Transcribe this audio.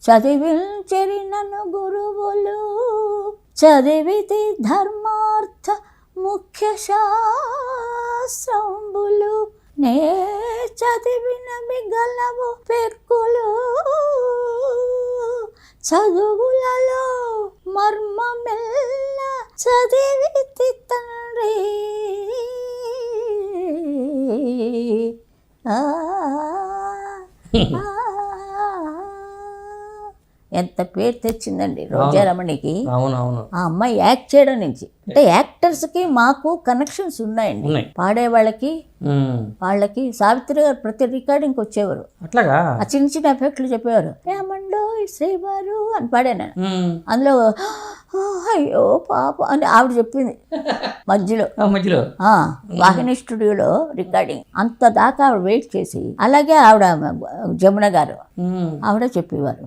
చదివించెరి నన్ను గురువులు, చదివితి ధర్మార్థ ముఖ్య శాస్త్రంబులు, నే చదివిన మిగలవు పెక్కులు, చదువులలో మర్మమెల్ల చదివితి తండ్రి. ఎంత పేరు తెచ్చిందండి రోజారమణికి. అవునవును. ఆ అమ్మాయి యాక్ట్ చేయడం నుంచి, అంటే యాక్టర్స్కి మాకు కనెక్షన్స్ ఉన్నాయండి. పాడే వాళ్ళకి సావిత్రి గారు ప్రతి రికార్డింగ్కి వచ్చేవారు. అట్లాగా ఆ చిన్న చిన్న ఎఫెక్ట్లు చెప్పేవారు. రామండో శ్రీవారు అని పాడాను. అందులో అయ్యో పాప అని ఆవిడ చెప్పింది మధ్యలో వాహిని స్టూడియోలో రికార్డింగ్. అంత దాకా ఆవిడ వెయిట్ చేసి, అలాగే ఆవిడ జమున గారు ఆవిడ చెప్పేవారు.